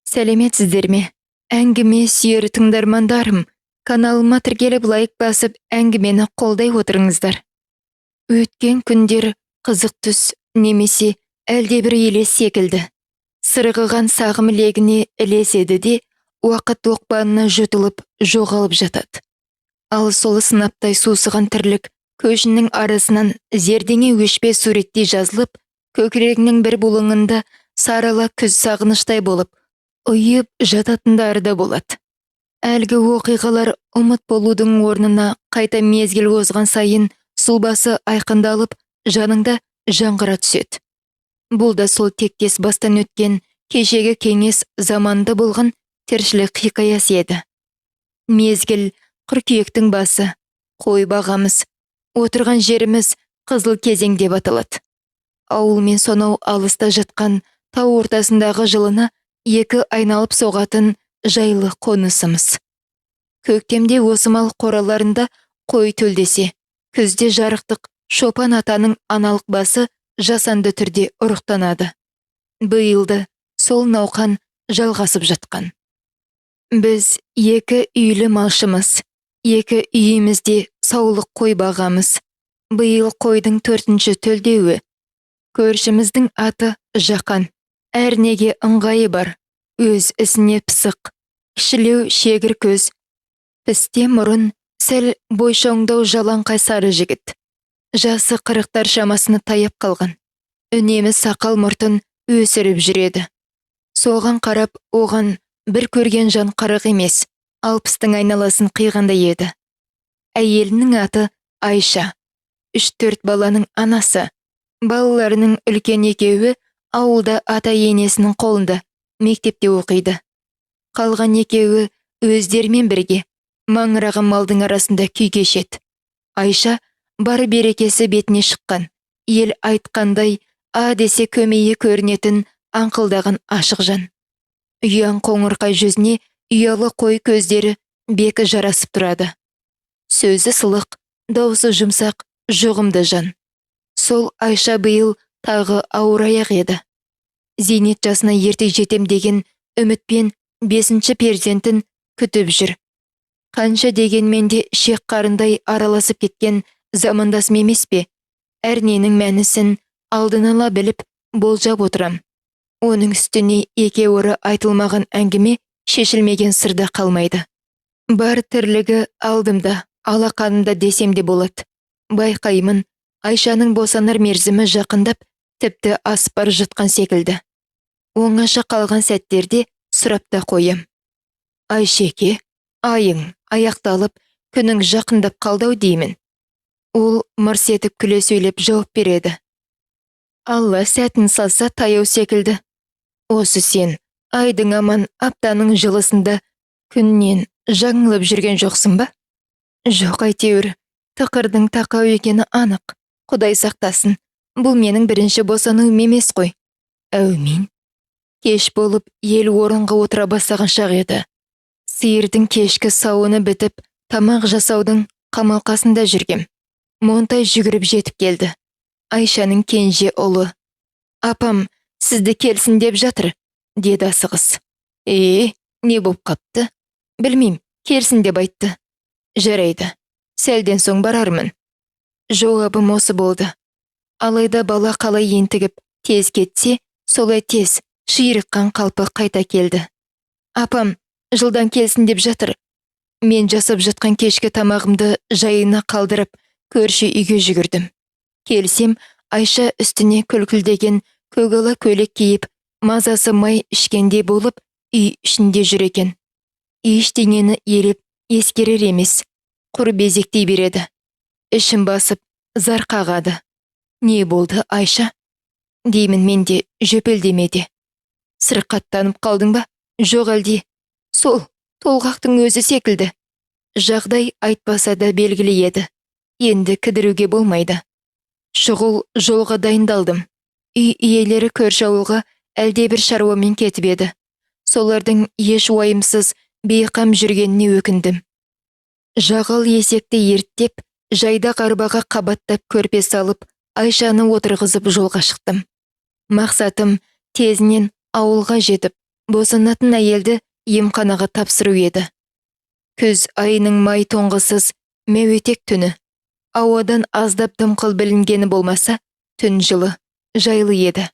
Сәлеметсіздер ме? Әңгіме сүйер тыңдармандарым, каналыма тіркеліп лайк басып, әңгімені қолдай отырыңыздар. Өткен күндер қызық түс немесе әлдебір елес секілді. Сырғыған сағым легіне ілеседі де, уақыт оқпанына жұтылып, жоғалып жатады. Ал сол сынаптай сусыған тірлік көшінің арасынан зердеңе өшпес суретте жазылып, көкірегінің бір бұлыңында сарала күз сағыныштай болып, ұйып жататындары да болады. Әлгі оқиғалар ұмыт болудың орнына қайта мезгіл озған сайын сұлбасы айқындалып, жаныңда жаңғыра түседі. Бұл да сол тектес бастан өткен кешегі кеңес заманды болған тіршілік хикаясы еді. Мезгіл қыркүйектің басы, қой бағамыз, отырған жеріміз қызыл кезең деп аталады. Ауыл мен сонау алыста жатқан тау ортасындағы жылына екі айналып соғатын жайлы қонысымыз. Көктемде осы мал қораларында қой төлдесе, күзде жарықтық Шопан атаның аналық басы жасанды түрде ұрықтанады. Биылды сол науқан жалғасып жатқан. Біз екі үйлі малшымыз, екі үйімізде саулық қой бағамыз. Биыл қойдың 4-ші төлдеуі. Көршіміздің аты Жақан. Әрнеге ыңғайы бар, өз ісіне пысық, кішілеу шегір көз. Пісте мұрын, сәл бойшоңдау жалаң қайсары жігіт. Жасы 40-тар шамасына таяп қалған. Үнемі сақал мұртын өсіріп жүреді. Соған қарап, оған бір көрген жан 40 емес, 60-тың айналасын қиғандай еді. Әйелінің аты Айша. 3-4 баланың анасы. Балаларының үлкен екеуі ауылда ата-енесінің қолында, мектепте оқиды. Қалған екеуі өздерімен бірге маңыраған малдың арасында күй кешеді. Айша бар берекесі бетіне шыққан, ел айтқандай а десе көмейі көрінетін аңқылдаған ашық жан. Ұяң қоңырқай жүзіне ұялы қой көздері бекі жарасып тұрады. Сөзі сылық, даусы жұмсақ, жұғымды жан. Сол Айша биыл тағы ауыр аяқ еді. Зейнет жасына ерте жетем деген үмітпен 5-ші перзентін күтіп жүр. Қанша дегенмен де шек қарындай араласып кеткен замандасым емес пе? Әрненің мәнісін алдын ала біліп болжап отырам. Оның үстіне екеуірі айтылмаған әңгіме шешілмеген сырда қалмайды. Бар тірлігі алдымда, алақанымда десем де болады. Байқаймын, Айшаның босанар мерзімі жақындап, тіпті асып бара жатқан секілді. Оңаша қалған сәттерде сұрап та қоям. Айшеке, айың аяқталып, күнің жақындап қалдау деймін. Ол мырс етіп күле сөйлеп жауап береді. Алла сәтін салса таяу секілді. Осы сен айдың аман аптаның жылысында күннен жаңылып жүрген жоқсың ба? Жоқ, әйтеуір, тықырдың тақау екені анық. Құдай сақтасын, бұл менің бірінші босануым емес қой. Әумин. Кеш болып, ел орынға отыра бастаған шақ еді. Сиырдың кешкі сауыны бітіп, тамақ жасаудың қамалқасында жүргем. Монтай жүгіріп жетіп келді. Айшаның кенже ұлы. Апам, сізді келсін деп жатыр, деді асығыс. Не боп қапты? Білмейм, келсін деп айтты. Жарайды, сәлден соң барармын. Жауабым осы болды. Алайда бала қалай ентігіп, тез кетсе, солай тез, шиырыққан қалпы қайта келді. Апам, жылдан келсін деп жатыр. Мен жасап жатқан кешкі тамағымды жайына қалдырып, көрші үйге жүгірдім. Келсем, Айша үстіне күлкілдеген көгала көйлек киіп, мазасы май ішкенде болып, үй ішінде жүр екен. Ештеңені елеп, ескерер емес, құр безектей береді. Ішім басып, зар қағады. Не болды, Айша? Деймін мен де жөпелдемеде. Сырқаттанып қалдың ба? Жоқ әлде? Сол, толғақтың өзі секілді. Жағдай айтпаса да белгілі еді. Енді кідіруге болмайды. Шұғыл жолға дайындалдым. Үй иелері көрші ауылға әлдебір шаруамен кетіп еді. Солардың еш уайымсыз бейқам жүргеніне өкіндім. Жағал есекті ерттеп, жайдақ арбаға қабаттап көрпе салып, Айшаны отырғызып жолға шықтым. Мақсатым тезінен ауылға жетіп, босанатын әйелді емханаға тапсыру еді. Күз айының май тоңғысыз мәуетек түні. Ауадан аздап дымқыл білінгені болмаса, түн жылы, жайлы еді.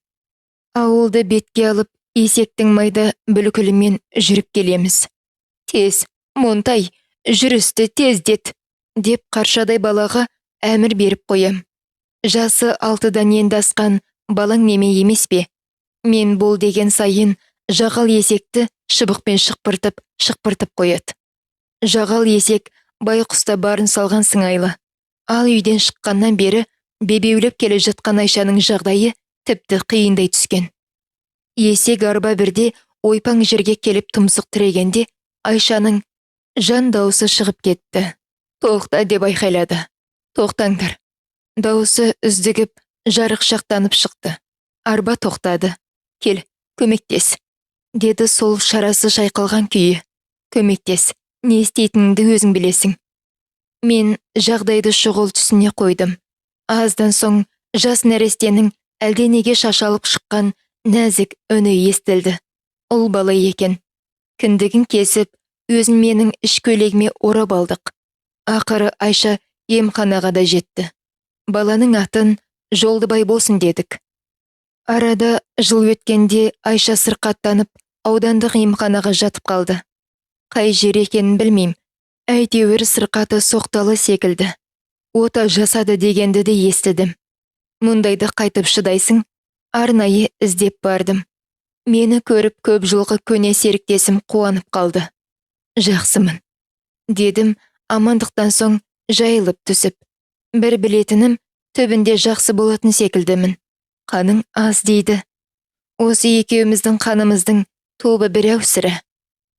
Ауылды бетке алып, есектің майда бүлкілімен жүріп келеміз. Тез, Монтай, жүрісті тездет, деп қаршадай балаға әмір беріп қоям. Жасы 6-дан енді асқан балаң неме емес пе? Мен бол деген сайын жағал есекті шыбықпен шықпыртып қояды. Жағал есек байқұста барын салған сыңайлы. Ал үйден шыққаннан бері бебеулеп келе жатқан Айшаның жағдайы тіпті қиындай түскен. Есек арба бірде ойпаң жерге келіп тұмсық тірегенде Айшаның жан дауысы шығып кетті. Тоқта деп айқайлады. Тоқтаңдар. Дауысы үздігіп, жарықшақтанып шықты. Арба тоқтады. Кел, көмектес, деді сол шарасы шайқалған күйі. Көмектес, не істейтініңді өзің білесің. Мен жағдайды шұғыл түсіне қойдым. Аздан соң жас нәрестенің әлденеге шашалып шыққан нәзік үні естілді. Ұл бала екен. Кіндігін кесіп, өзін менің іш көйлегіме орап алдық. Ақыры Айша емханаға да жетті. Баланың атын Жолдыбай болсын дедік. Арада жыл өткенде Айша сырқаттанып, аудандық емханаға жатып қалды. Қай жер екенін білмейм. Әйтеуір сырқаты соқталы секілді. Ота жасады дегенді де естідім. Мұндайды қайтып шыдайсың? Арнайы іздеп бардым. Мені көріп көп жылғы көне серіктесім қуанып қалды. Жақсымын, дедім амандықтан соң жайылып түсіп. Бір білетінім, түбінде жақсы болатын секілдімін. Қаның аз дейді. Осы екеуміздің қанымыздың тобы бір әусірі.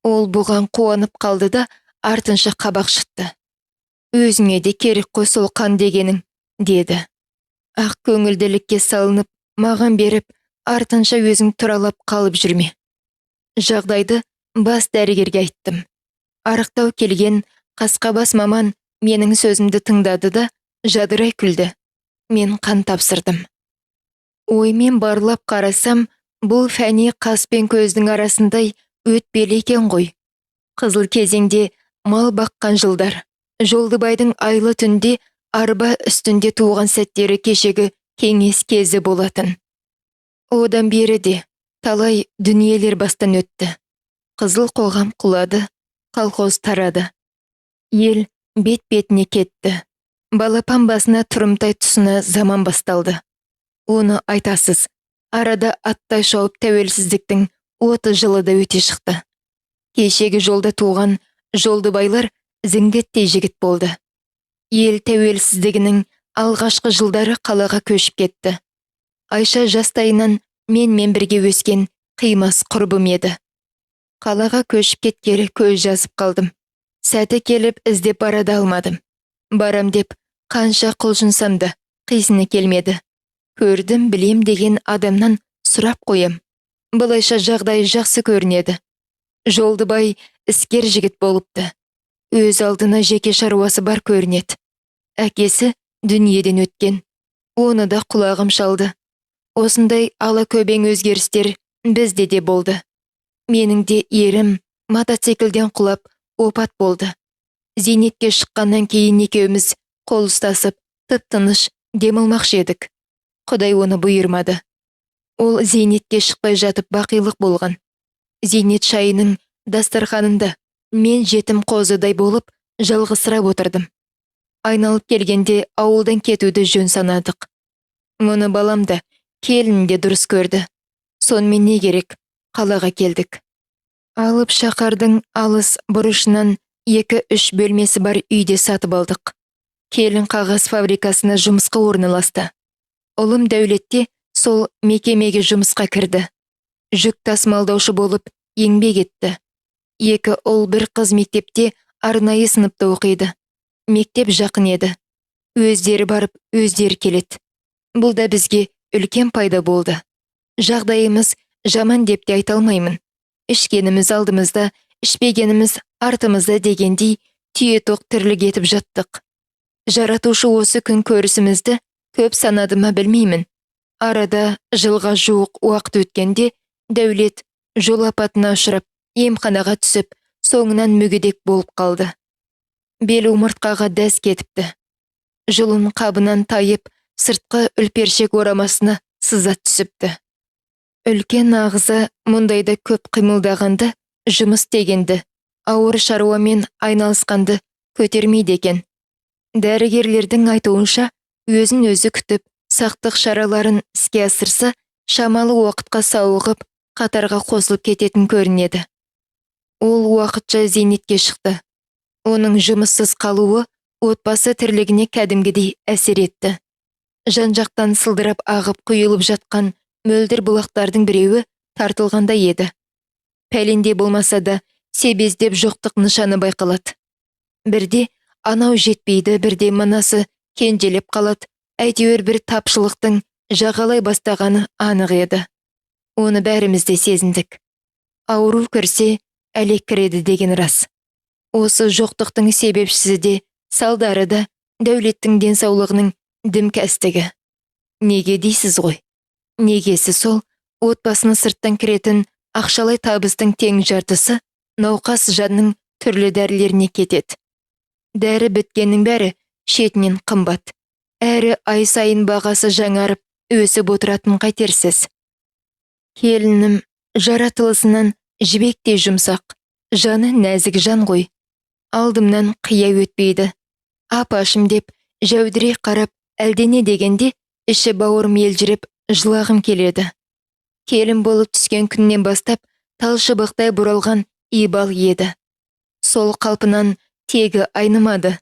Ол бұған қуанып қалды да артынша қабақ шытты. Өзіңе де керек қой сол қан дегенің, деді. Ақ көңілділікке салынып, маған беріп, артынша өзің туралап қалып жүрме. Жағдайды бас дәрігерге айттым. Арықтау келген қасқабас маман менің сөзімді тыңдады да жадырай күлді. Мен қан тапсырдым. Оймен барлап қарасам, бұл фәни қас пен көздің арасындай өтпелі екен ғой. Қызыл кезеңде мал баққан жылдар. Жолдыбайдың айлы түнде арба үстінде туған сәттері кешегі кеңес кезі болатын. Одан бері де талай дүниелер бастан өтті. Қызыл қоғам құлады, колхоз тарады. Ел бет-бетіне кетті. Балапан басына тұрымтай тұсына заман басталды. Оны айтасыз, арада аттай шауып тәуелсіздіктің 30 жылы да өте шықты. Кешегі жолда туған Жолдыбайлар зіңгеттей жігіт болды. Ел тәуелсіздігінің алғашқы жылдары қалаға көшіп кетті. Айша жастайынан менмен бірге өскен қимас құрбым еді. Қалаға көшіп кеткелі көз жазып қалдым. Сәті келіп іздеп барада алмадым. Барам деп қанша құлшынсам да қисыны келмеді. Көрдім білем деген адамнан сұрап қоям. Бұлайша жағдай жақсы көрінеді. Жолдыбай іскер жігіт болыпты. Өз алдына жеке шаруасы бар көрінеді. Әкесі дүниеден өткен. Оны да құлағым шалды. Осындай ала көбең өзгерістер бізде де болды. Менің де ерім мотоциклден құлап опат болды. Зейнетке шыққаннан кейін екеуміз қол ұстасып, тып-тыныш демалмақшы едік. Құдай оны бұйырмады. Ол зейнетке шықпай жатып бақилық болған. Зейнет шайының дастарханында мен жетім қозыдай болып жалғызсырап отырдым. Айналып келгенде ауылдан кетуді жөн санадық. Мұны балам да, келін де дұрыс көрді. Сонымен не керек, қалаға келдік. Алып шақардың алыс бұрышынан 2-3 бөлмесі бар үйде сатып алдық. Келін қағаз фабрикасына жұмысқа орналасты. Ұлым Дәулетте сол мекемеге жұмысқа кірді. Жүк тасымалдаушы болып еңбек етті. 2 ұл бір қыз мектепте арнайы сыныпта оқиды. Мектеп жақын еді. Өздері барып, өздері келеді. Бұл да бізге үлкен пайда болды. Жағдайымыз жаман деп те айта алмаймын. Ішкеніміз алдымызда, ішпегеніміз артымызда дегендей түйе тоқ тірлік етіп жаттық. Жаратушы осы күн көрісімізді көп санады ма білмеймін. Арада жылға жуық уақыт өткенде Дәулет Жол апатына ұшырап, емханаға түсіп, соңынан мүгедек болып қалды. Бел омыртқаға дәс кетіпті. Жұлын қабынан тайып, сыртқы үлпершек орамасына сызат түсіпті. Үлкен ағза мұндайда көп қимылдағанды, жұмыс дегенді, ауыр шаруамен айналысқанды көтермейді екен. Дәрігерлердің айтуынша, өзін өзі күтіп, сақтық шараларын іске асырса, шамалы уақытқа сауығып, қатарға қосылып кететін көрінеді. Ол уақытша зейнетке шықты. Оның жұмыссыз қалуы отбасы тірлігіне кәдімгідей әсер етті. Жан-жақтан сылдырап ағып құйылып жатқан мөлдір бұлақтардың біреуі тартылғанда еді. Пәленде болмаса да, себездеп жоқтық нышаны байқалады. Бірде анау жетпейді, бірде мынасы кенжелеп қалады. Әйтеуір бір тапшылықтың жағалай бастағаны анық еді. Оны бәріміз де сезіндік. Ауру кірсе, әлек кіреді деген рас. Осы жоқтықтың себепшісі де, салдары да дәулеттің денсаулығының дімкәстігі. Неге дейсіз ғой? Негесі сол, отбасына сырттан кіретін ақшалай табыстың тең жартысы науқас жанның түрлі дәрілеріне кетеді. Дәрі біткеннің бәрі шетінен қымбат. Әрі ай сайын бағасы жаңарып, өсіп отыратын қайтерсіз. Келінім жаратылысынан жібектей жұмсақ, жаны нәзік жан ғой. Алдымнан қия өтпейді. Апашым деп жәудіре қарап, әлдене дегенде іші бауырым елжіреп, жылағым келеді. Келін болып түскен күннен бастап, талшыбықтай бұралған ибал еді. Сол қалпынан тегі айнымады.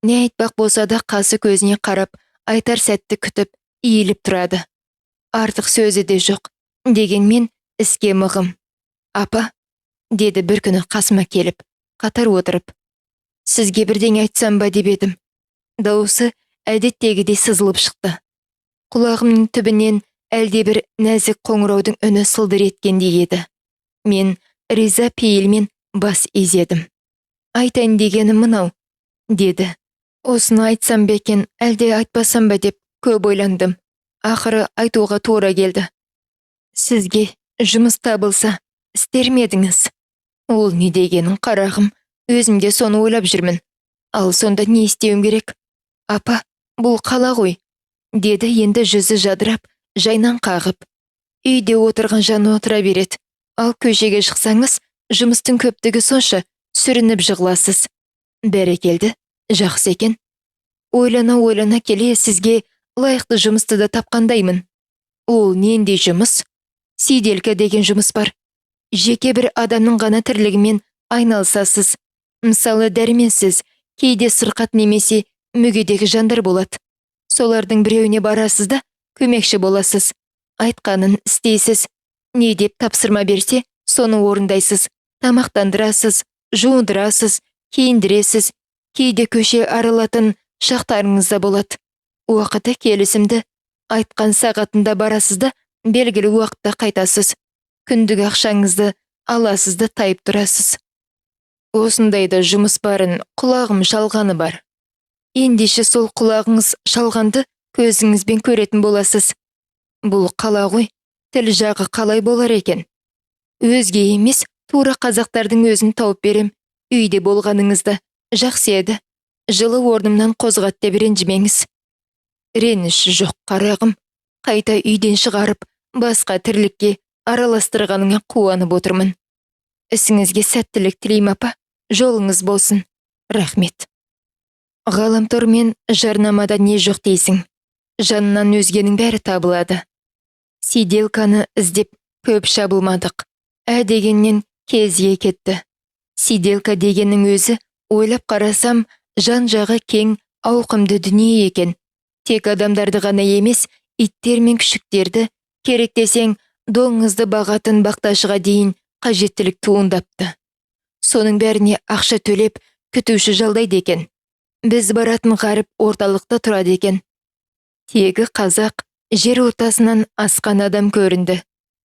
Не айтпақ болса да қасы көзіне қарап, айтар сәтті күтіп, иіліп тұрады. Артық сөзі де жоқ, дегенмен іске мығым. Апа, деді бір күні қасыма келіп, қатар отырып. Сізге бірдеңе айтсам ба деп едім. Дауысы әдеттегідей сызылып шықты. Құлағымның түбінен әлде бір нәзік қоңыраудың үні сылдыр еткендей еді. Мен риза пейілмен бас изедім. Айтайын дегенім мынау, деді. Осыны айтсам ба екен, әлде айтпасам ба деп көп ойландым. Ақыры айтуға тура келді. Сізге жұмыс табылса, істер ме едіңіз? Ол не дегенің, қарағым, өзім де соны ойлап жүрмін. Ал сонда не істеуім керек? Апа, бұл қала ғой, деді енді жүзі жадырап, жайнан қағып. Үйде отырған жаны отыра береді. Ал көшеге шықсаңыз, жұмыстың көптігі сонша сүрініп жығыласыз. Бәрекелді, жақсы екен. Ойлана келе сізге лайықты жұмысты да тапқандаймын. Ол нендей жұмыс? Сиделка деген жұмыс бар. Жеке бір адамның ғана тірлігімен айналысасыз. Мысалы дәрменсіз, кейде сырқат немесе мүгедек жандар болады. Солардың біреуіне барасыз да, көмекші боласыз. Айтқанын істейсіз. Не деп тапсырма берсе, соны орындайсыз. Тамақтандырасыз, жуындырасыз, киіндіресіз. Кейде көше аралатын шақтарыңызда болады. Уақыты келісімді, айтқан сағатында барасыз да, белгілі уақытта қайтасыз. Күндік ақшаңызды аласыз да тайып тұрасыз. Осындайда жұмыс барын құлағым шалғаны бар. Ендеше сол құлағыңыз шалғанды көзіңізбен көретін боласыз. Бұл қала ғой, тіл жағы қалай болар екен? Өзге емес, тура қазақтардың өзін тауып берем. Үйде болғаныңызда жақсы еді. Жылы орнымнан қозғатты ренжімеңіз. Реніш жоқ, қарағым. Қайта үйден шығарып, басқа тірлікке араластырғаныңа қуанып отырмын. Ісіңізге сәттілік тілеймін, апа. Жолыңыз болсын. Рахмет. Ғаламтор мен жарнамада не жоқ дейсің? Жанынан өзгенің бәрі табылады. Сиделканы іздеп көп шабылмадық. Дегеннен кезге кетті. Сиделка дегеннің өзі, ойлап қарасам, жан-жағы кең, ауқымды дүние екен. Тек адамдарды ғана емес, иттер мен күшіктерді, керек десең, доңызды бағатын бақташыға дейін қажеттілік туындапты. Соның бәріне ақша төлеп, күтуші жалдайды екен. Біз баратын ғаріп орталықта тұрады екен. Тегі қазақ, жер ортасынан асқан адам көрінді.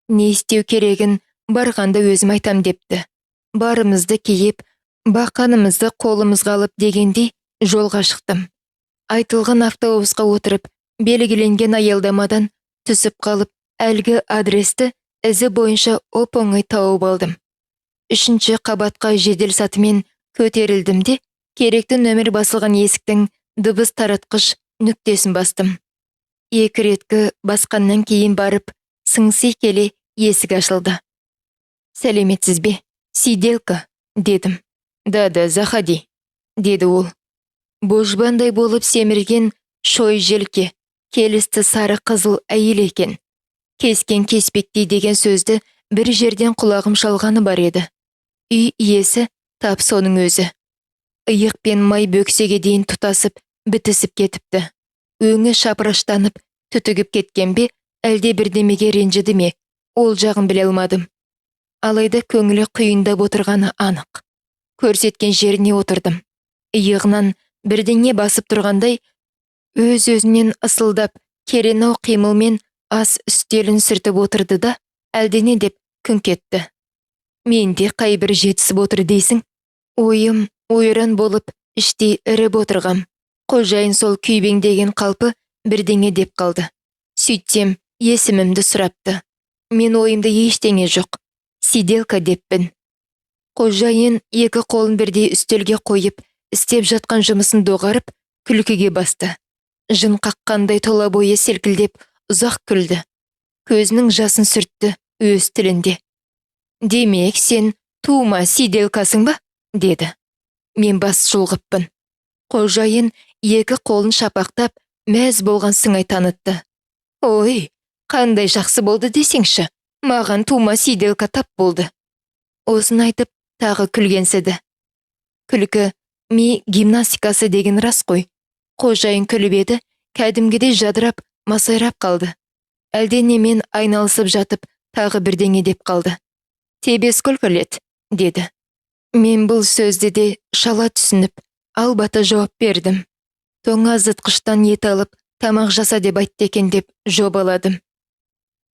Не істеу керегін барғанда өзім айтам депті. Барымызды киіп, бақанымызды қолымызға алып дегендей жолға шықтым. Айтылған автобусқа отырып, белгіленген аялдамадан түсіп қалып, әлгі адресті ізі бойынша оп-оңай тауып алдым. 3-ші қабатқа жедел сатымен көтерілдім де, керекті нөмір басылған есіктің дыбыс таратқыш нүктесін бастым. 2 реткі басқаннан кейін барып, сыңси келе есік ашылды. «Сәлеметсіз бе, сиделка?» дедім. «Да, заходи», деді ол. Божбандай болып семірген шой желке, келісті сары қызыл әйел екен. Кескен кеспектей деген сөзді бір жерден құлағым шалғаны бар еді. Үй иесі тап соның өзі. Иық пен май бөксеге дейін тұтасып, бітісіп кетіпті. Өңі шапыраштанып, түтігіп кеткен бе, әлде бірдемеге ренжіді ме, ол жағын біле алмадым. Алайда көңілі құйындап отырғаны анық. Көрсеткен жеріне отырдым. Иығынан бірдеңе басып тұрғандай, өз-өзінен ысылдап, керенау қимылмен ас үстелін сүртіп отырды да, әлдене деп күңк етті. Менде қайбір жетісіп отыр дейсің? Ойым ойран болып, іштей іріп отырғам. Қожайын сол күйбеңдеген қалпы бірдеңе деп қалды. Сөйтсем, есімімді сұрапты. Мен ойымда ештеңе жоқ. Сиделка деппін. Қожайын 2 қолын бірдей үстелге қойып, істеп жатқан жұмысын доғарып, күлкіге басты. Жын қаққандай тола бойы селкілдеп, ұзақ күлді. Көзінің жасын сүртті өз тілінде. «Демек, сен тума сиделкасың ба?» деді. Мен бас шұлғыппын. Қожайын 2 қолын шапақтап, мәз болған сыңай танытты. «Ой, қандай жақсы болды десеңші, маған тума сиделка тап болды». Осын айтып, тағы күлгенсіді. Күлкі ми гимнастикасы деген рас қой. Қожайын күліп еді, кәдімгідей жадырап, масайрап қалды. Әлденемен айналысып жатып, тағы бірдеңе деп қалды. «Тебе сколько лет?» деді. Мен бұл сөзді де шала түсініп, албата жауап бердім. Тоңазытқыштан ет алып, тамақ жаса деп айтты екен деп жобаладым.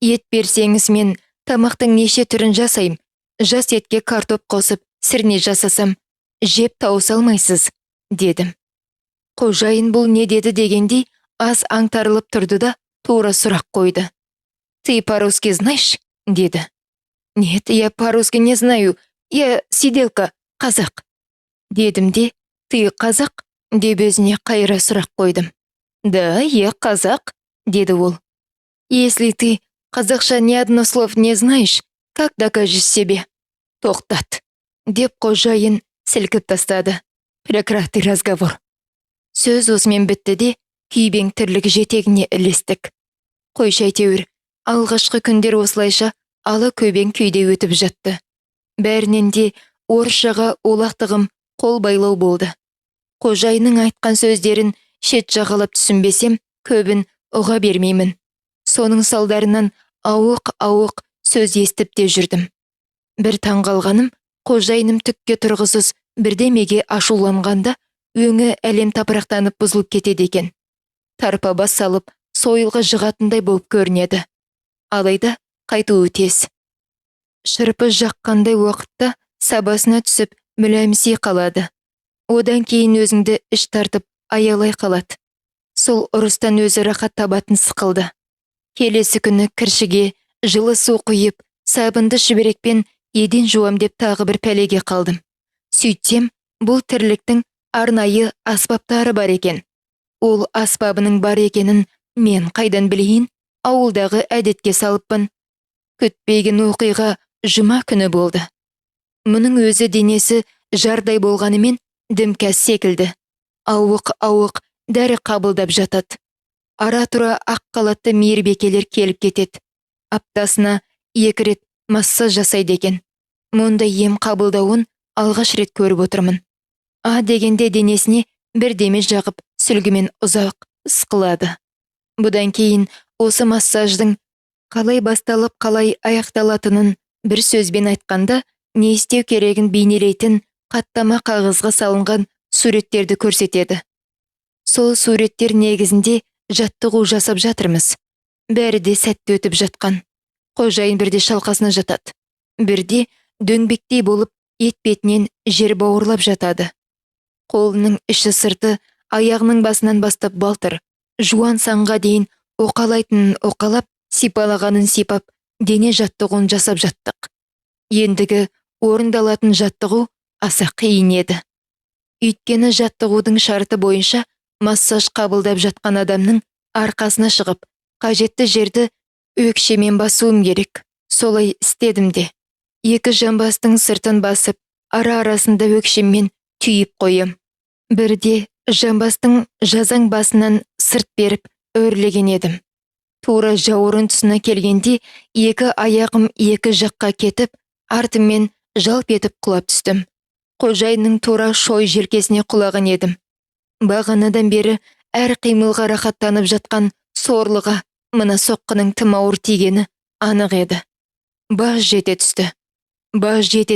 «Ет берсеңіз, мен тамақтың неше түрін жасайым. Жас етке картоп қосып, сірне жасасам, жеп тауыса алмайсыз», дедім. Қожайын бұл не деді дегендей, аз аңтарылып тұрды да, тура сұрақ қойды. «Ты по-русски знаешь?» деді. «Нет, я по-русски не знаю. Я сиделка, қазақ», дедім де, «Ты қазақ?» деп өзіне қайыра сұрақ қойдым. «Да, я қазақ», деді ол. «Если ты қазақша ни одно слов не знаешь, как докажешь себе?» «Тоқтат», деп қожайын сілкіп тастады. «Прекрати разговор». Сөз осымен бітті де, күйбең тірлік жетегіне ілестік. Қойшы әйтеуір, алғашқы күндер осылайша ала көбең күйде өтіп жатты. Бәрінен де орысшаға олақтығым қол байлау болды. Қожайының айтқан сөздерін шет жағалап түсінбесем, көбін ұға бермеймін. Соның салдарынан ауық сөз естіп те жүрдім. Бір таңғалғаным, қожайыным түкке тұрғысыз бірдемеге ашуланғанда, өңі әлем тапырақтанып бұзылып кетеді екен. Тарпа бас салып, сойылға жығатындай болып көрінеді. Алайда қайтуы тез. Шырпы жаққандай уақытта сабасына түсіп мүләмси қалады. Одан кейін өзіңді іш тартып аялай қалады. Сол ұрыстан өзі рахат табатын сықылды. Келесі күні кіршіге жылы су құйып, сабынды шүберекпен еден жуам деп тағы бір пәлеге қалдым. Сөйтсем, бұл тірліктің арнайы аспаптары бар екен. Ол аспабының бар екенін мен қайдан білейін, ауылдағы әдетке салыппын. Күтпеген оқиға жұма күні болды. Мұның өзі денесі жардай болғанымен дімкәс секілді. Ауық дәрі қабылдап жатады. Ара-тұра ақ қалатты мейірбекелер келіп кетеді. Аптасына 2 рет массаж жасайды екен. Мұндай ем қабылдауын алғаш рет көріп отырмын. Дегенде денесіне бірдеме жағып, сүлгімен ұзақ ысқылады. Бұдан кейін осы массаждың қалай басталып, қалай аяқталатынын бір сөзбен айтқанда, не істеу керегін бейнелейтін қаттама қағазға салынған суреттерді көрсетеді. Сол суреттер негізінде жаттығу жасап жатырмыз. Бәрі де сәтті өтіп жатқан. Қожайын бірде шалқасына жатады. Бірде дөңбектей болып, ет бетінен жер бауырлап жатады. Қолының іші сырты, аяғының басынан бастап балтыр, жуан санға дейін оқалайтынын оқалап, сипалағанын сипап, дене жаттығуын жасап жаттық. Ендігі орындалатын жаттығу аса қиын еді. Өйткені жаттығудың шарты бойынша массаж қабылдап жатқан адамның арқасына шығып, қажетті жерді өкшемен басуым керек. Солай істедім де. Екі жамбастың сыртын басып, ара-арасында өкшеммен түйіп қойым. Бірде жамбастың жазаң басынан сырт беріп өрлеген едім. Тура жауырын тұсына келгенде екі аяғым екі жаққа кетіп, артыммен жалп етіп құлап түстім. Қожайынның тура шой желкесіне құлаған едім. Бағанадан бері әр қимылға рахаттанып жатқан сорлыға мына соққының тым ауыр тигені анық еді. Баж жете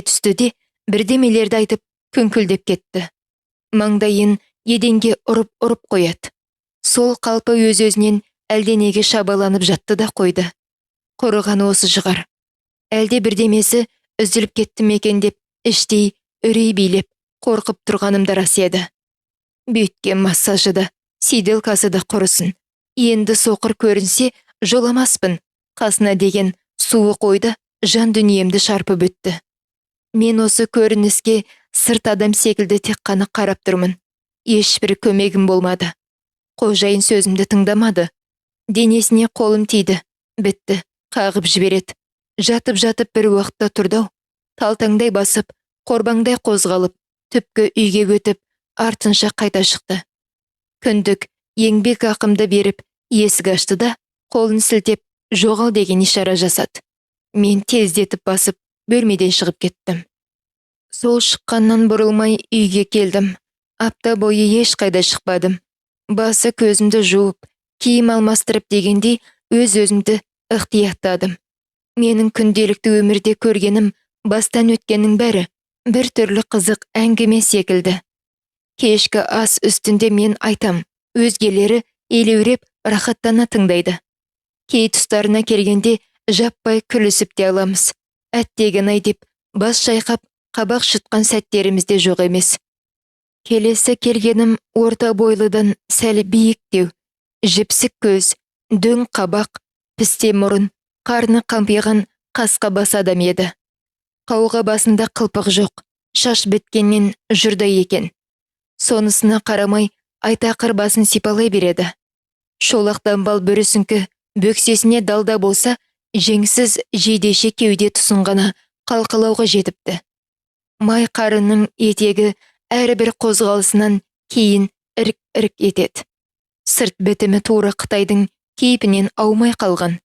түсті де бірдемелерді айтып күңкілдеп кетті. Маңдайын еденге ұрып қояды. Сол қалпы өз-өзінен әлденеге шабаланып жатты да қойды. Құрыған осы шығар. Әлде бірдемесі үзіліп кетті мекен деп іштей үрей билеп қорқып тұрғанымда рас еді. Бүйткен массажы да, сиделкасы да құрысын. Енді соқыр көрінсе жоламаспын. Қасына деген суық ойды жан дүниемді шарпып өтті. Мен осы көрініске сырт адам секілді тек қана қарап тұрмын. Ешбір көмегім болмады. Қожайын сөзімді тыңдамады. Денесіне қолым тиді. Бітті, қағып жібереді. Жатып бір уақытта тұрдау. Талтаңдай басып, қорбаңдай қозғалып, түпкі үйге өтіп, артынша қайта шықты. Күндік еңбек ақымды беріп, есік ашты да, қолын сілтеп, жоғал деген ишара жасады. Мен тездетіп басып, бөлмеден шығып кеттім. Сол шыққаннан бұрылмай үйге келдім. Апта бойы ешқайда шықпадым. Басы көзімді жуып, киім алмастырып дегендей өз-өзімді ықтияттадым. Менің күнделікті өмірде көргенім, бастан өткеннің бәрі бір түрлі қызық әңгіме секілді. Кешкі ас үстінде мен айтам, өзгелері елеуреп рахаттана тыңдайды. Кей тұстарына келгенде жаппай күлісіп те аламыз. Әттеген-ай деп бас шайқап қабақ шытқан сәттерімізде жоқ емес. Келесі келгенім орта бойлыдан сәл биіктеу, жіпсік көз, дөң қабақ, пісте мұрын, қарны қампиған қасқа бас адам еді. Қауға басында қылпық жоқ, шаш біткеннен жұрдай екен. Сонысына қарамай айтақыр басын сипалай береді. Шолақ дамбал бүрісіңкі бөксесіне далда болса, жеңсіз жейдеше кеуде тұсын ғана қалқалауға жетіпті. Май қарынның етегі әрбір қозғалысынан кейін ірік етеді. Сырт бітімі тура Қытайдың кейпінен аумай қалған.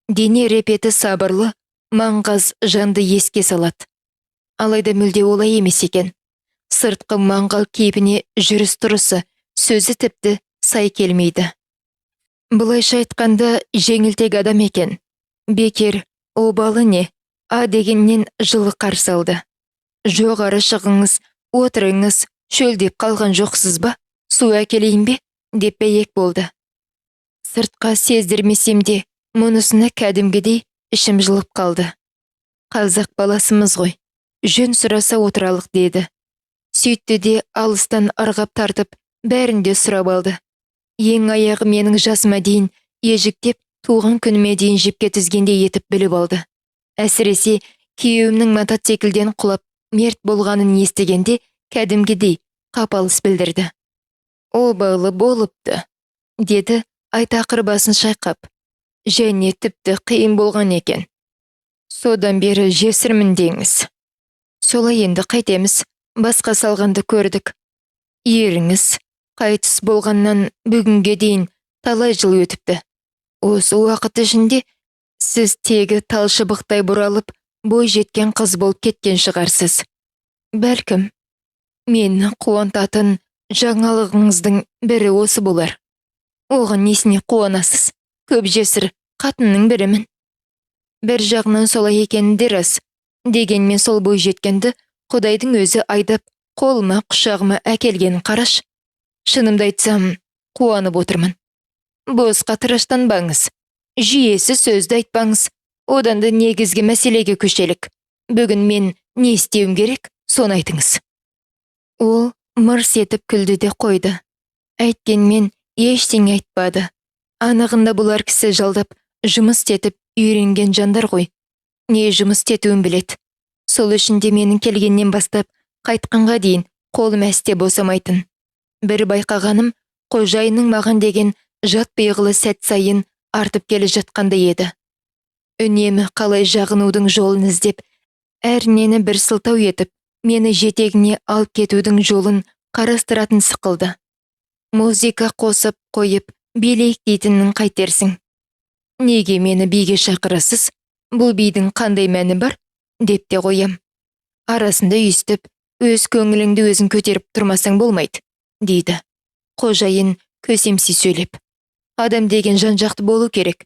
Дене репеті сабырлы, маңғаз жанды еске салады. Алайда мүлде олай емес екен. Сыртқы маңғал кейпіне жүріс тұрысы, сөзі тіпті сай келмейді. Бұлайша айтқанда жеңілтек адам екен. Бекер, обалы не, а дегеннен жылы қарсы алды. Жоғары шығыңыз, отырыңыз, шөлдеп қалған жоқсыз ба? Су әкелейін бе? Деп бәйек болды. Сыртқа сездірмесем де, мұнысына кәдімгідей ішім жылып қалды. Қазақ баласымыз ғой, жөн сұраса отыралық деді. Сөйтті де алыстан ырғап тартып, бәрінде сұрап алды. Ең аяғы менің жасыма дейін ежіктеп, туған күніме дейін жіпке тізгенде етіп біліп алды. Әсіресе күйеуімнің мотоциклден құлап мерт болғанын естігенде кәдімгідей қапалыс білдірді. Обалы болыпты, деді айтақыр басын шайқап. Және тіпті қиын болған екен. Содан бері жесірмін деңіз. Солай енді қайтеміз, басқа салғанды көрдік. Еріңіз қайтыс болғаннан бүгінге дейін талай жыл өтіпті. Осы уақыт ішінде сіз тегі талшыбықтай бұралып, бой жеткен қыз болып кеткен шығарсыз. Бәлкім, мені қуантатын жаңалығыңыздың бірі осы болар. Оған несіне қуанасыз? Көп жесір қатынның бірімін. Бір жағынан солай екенінде рас. Дегенмен сол бой жеткенді Құдайдың өзі айдап, қолыма құшағыма әкелгенін қараш. Шынымды айтсам, қуанып отырмын. Босқа тыраштанбаңыз. Жүйесі сөзді айтпаңыз. Одан да негізгі мәселеге көшелік. Бүгін мен не істеуім керек, соны айтыңыз. Ол мырс етіп күлді де қойды. Әйткенмен ештеңе айтпады. Анығында бұлар кісі жалдап, жұмыс етіп үйренген жандар ғой. Не жұмыс істетуін білет. Сол үшін де менің келгеннен бастап қайтқанға дейін қолым әсте босамайтын. Бір байқағаным, қожайынның маған деген жат пиғылы сәт сайын артып келе жатқандай еді. Үнемі қалай жағынудың жолын іздеп, әр нені бір сылтау етіп, мені жетегіне алып кетудің жолын қарастыратын сықылды. Музыка қосып қойып, билейік дейтінін қайтерсің. Неге мені биге шақырасыз? Бұл бидің қандай мәні бар? Деп те қоям. Арасында үйістіп, өз көңіліңді өзің көтеріп тұрмасаң болмайды, дейді. Қожайын көсемси сөйлеп. Адам деген жан-жақты болу керек.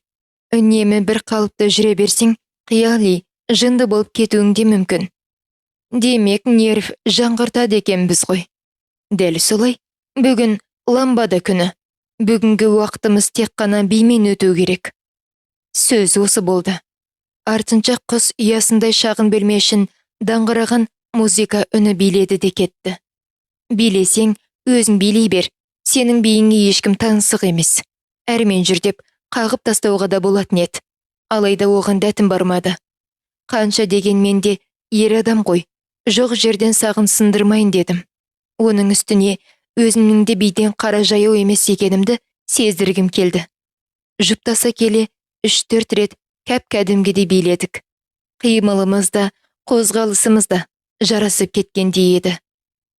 Үнемі бір қалыпта жүре берсең, қияли, жынды болып кетуің де мүмкін. Демек, нерв жаңғыртады екенбіз ғой. Дәл солай, бүгін ламбада күні. Бүгінгі уақытымыз тек қана бимен өту керек. Сөз осы болды. Артынша құс ұясындай шағын бөлме үшін даңғыраған музыка үні биледі де кетті. Билесең, өзің билей бер. Сенің биіңе ешкім таңсық емес. Әрмен жүр деп қағып тастауға да болатын еді. Алайда оған дәтім бармады. Қанша деген менде ер адам ғой. Жоқ жерден сағын сындырмайын дедім. Оның үстіне өзімнің де биден қара жаяу емес екенімді сездіргім келді. Жұптаса келе 3-4 рет кәдімгідей биледік. Қимылымыз да, қозғалысымыз да жарасып кеткендей еді.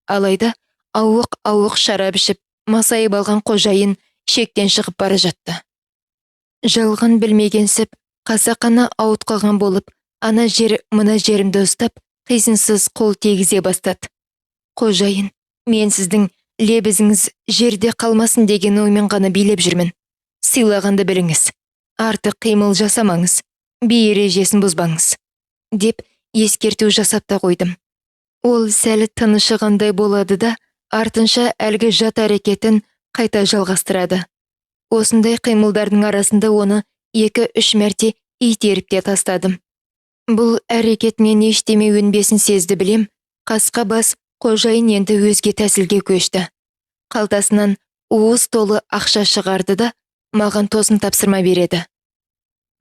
Алайда ауық шарап ішіп, масайып алған қожайын шектен шығып бара жатты. Жалған білмегенсіп, қасақана ауытқыған болып, ана жер мына жерімді ұстап, қисынсыз қол тегізе бастады. Қожайын, мен сіздің лебізіңіз жерде қалмасын деген оймен ғана билеп жүрмін. Сыйлағанды біліңіз. Артық қимыл жасамаңыз. Би ережесін бұзбаңыз. Деп ескерту жасап та қойдым. Ол сәл тынышығандай болады да, артынша әлгі жат әрекетін қайта жалғастырады. Осындай қимылдардың арасында оны 2-3 мәрте итеріп те тастадым. Бұл әрекетінен ештеме өнбесін сезді білем, қасқа бас қожайын енді өзге тәсілге көшті. Қалтасынан уыз толы ақша шығарды да, маған тосын тапсырма береді.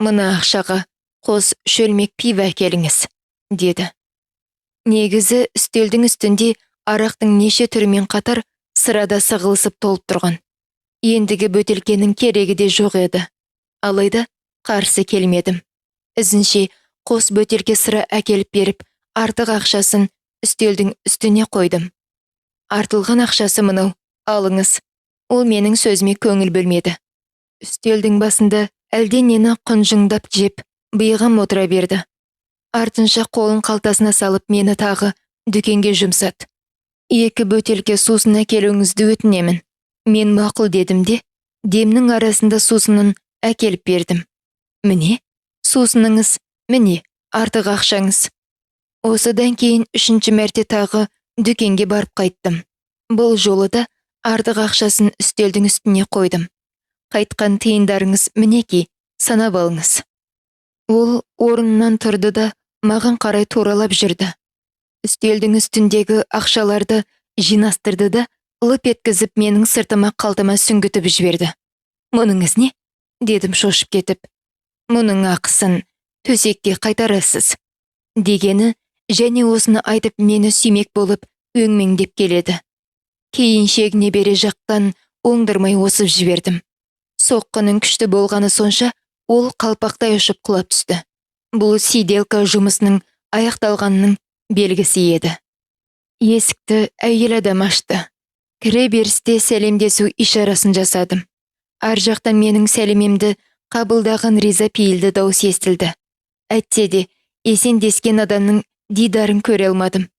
Мына ақшаға қос шөлмек пива әкеліңіз, деді. Негізі үстелдің үстінде арақтың неше түрімен қатар сырада сығылысып толып тұрған. Ендігі бөтелкенің керегі де жоқ еді. Алайда қарсы келмедім. Ізінше қос бөтелке сыра әкеліп беріп, артық ақшасын үстелдің үстіне қойдым. Артылған ақшасы мынау, алыңыз. Ол менің сөзіме көңіл бөлмеді. Үстелдің басында әлденені құнжыңдап жеп, бейғам отыра берді. Артынша қолын қалтасына салып мені тағы дүкенге жұмсады. 2 бөтелке сусын әкелуіңізді өтінемін. Мен мақұл дедім де, демнің арасында сусынын әкеліп бердім. Міне, сусыныңыз, міне, артық ақшаңыз. Осыдан кейін 3-ші мәрте тағы дүкенге барып қайттым. Бұл жолы да артық ақшасын үстелдің үстіне қойдым. Қайтқан тиындарыңыз мінеки, санап алыңыз. Ол орнынан тұрды да маған қарай туралап жүрді. Үстелдің үстіндегі ақшаларды жинастырды да, лып еткізіп менің сыртыма қалтама сүңгітіп жіберді. Мұныңыз не? Дедім шошып кетіп. Мұның ақысын төсекке қайтарасыз. Дегені, және осыны айтып мені сүймек болып өңмеңдеп келеді. Кейін шегіне бере жақтан оңдырмай осып жібердім. Соққының күшті болғаны сонша, ол қалпақтай ұшып құлап түсті. Бұл сиделка жұмысының аяқталғанының белгісі еді. Есікті әйел адам ашты. Кіре берісте сәлемдесу ишарасын жасадым. Ар жақтан менің сәлемемді қабылдаған риза пейілді дауыс естілді. Әйтсе де, есендескен адамның дидарын көре алмадым.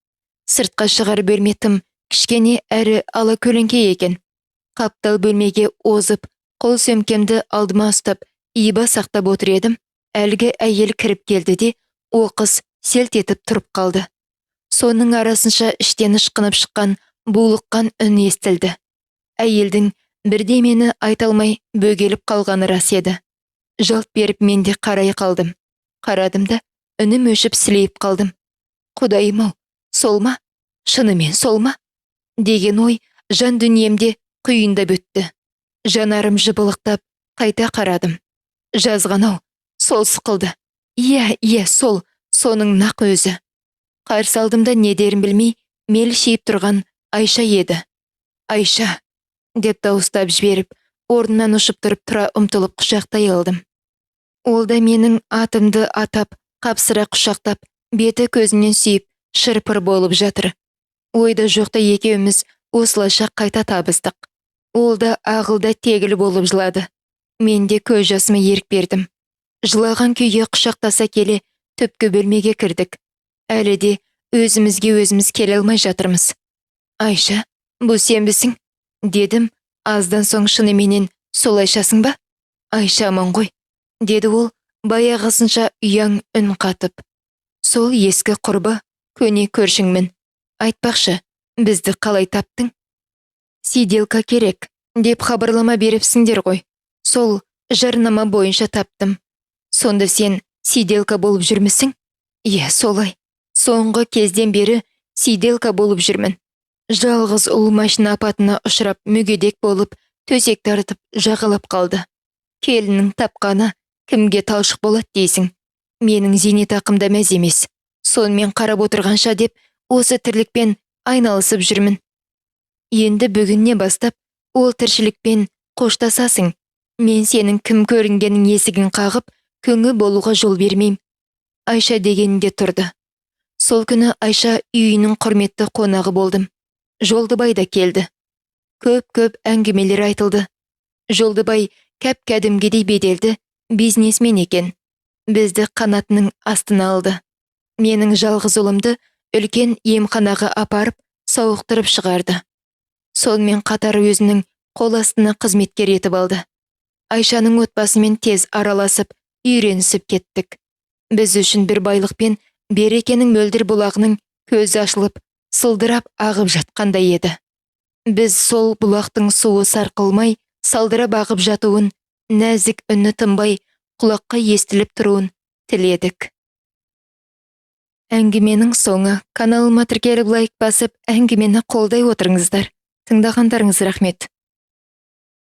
Сыртқа шығар бөлме тым кішкене әрі ала көлеңке екен. Қаптал бөлмеге озып, қол сөмкемді алдыма ұстап, иба сақтап отыр едім. Әлгі әйел кіріп келді де, оқыс селт етіп тұрып қалды. Соның арасынша іштен ышқынып шыққан, булыққан үн естілді. Әйелдің бірдемені айта алмай бөгеліп қалғаны рас еді. Жалт беріп мен де қарай қалдым. Қарадым да, үнім өшіп сілейіп қалдым. Құдайым-ау, сол ма? Шынымен сол ма? Деген ой жан дүниемде құйындап өтті. Жанарым жыбылықтап, қайта қарадым. Жазған-ау, Сол сықылды. Иә, соның нақ өзі. Қарсы алдымда не дерін білмей, мелшиіп тұрған Айша еді. Айша, деп дауыстап жіберіп, орнынан ұшып тұрып тұра ұмтылып құшақтай алдым. Ол да менің атымды атап, қапсыра құшақтап, беті көзінен сүйіп, шырпыр болып жатыр. Ойда жоқта екеуміз осылайша қайта табыстық. Ол да ағылда тегіл болып жылады. Мен де көз жасыма ерік бердім. Жылаған күйге құшақтаса келе, түпкі бөлмеге кірдік. Әлі де өзіміз келе алмай жатырмыз. Айша, бұл сенбісің? Дедім, аздан соң шыныменен солайшасың ба? Айша аман ғой, деді ол, баяғысынша ұяң үн қатып. Сол ескі құрбы, көне көршіңмін. Айтпақшы, бізді қалай таптың? Сиделка керек, деп хабарлама беріпсіңдер ғой. Сол жарнама бойынша таптым. Сонда сен сиделка болып жүрмісің? Иә, солай. Соңғы кезден бері сиделка болып жүрмін. Жалғыз ұл машина апатына ұшырап мүгедек болып, төсек тартып жағалап қалды. Келінің тапқаны кімге талшық болады дейсің? Менің зейнетақымда мәз емес. Сонымен қарап отырғанша деп, осы тірлікпен айналысып жүрмін. Енді бүгіннен бастап, ол тіршілікпен қоштасасың. Мен сенің кім көрінгенің есігін қағып, күңі болуға жол бермейм. Айша дегенінде тұрды. Сол күні Айша үйінің құрметті қонағы болдым. Жолдыбай да келді. Көп әңгімелер айтылды. Жолдыбай кәдімгідей беделді бизнесмен екен. Бізді қанатының астына алды. Менің жалғыз ұлымды үлкен емханаға апарып, сауықтырып шығарды. Сонымен қатар өзінің қол астына қызметкер етіп алды. Айшаның отбасымен тез араласып, үйренісіп кеттік. Біз үшін бір байлықпен берекенің мөлдір бұлағының көзі ашылып, сылдырап ағып жатқандай еді. Біз сол бұлақтың суы сарқылмай, салдырап ағып жатуын, нәзік үні тынбай, құлаққа естіліп тұруын тіледік. Әңгіменің соңы. Каналыма тіркеліп лайк басып, әңгімені қолдай отырыңыздар. Тыңдағандарыңыз рахмет.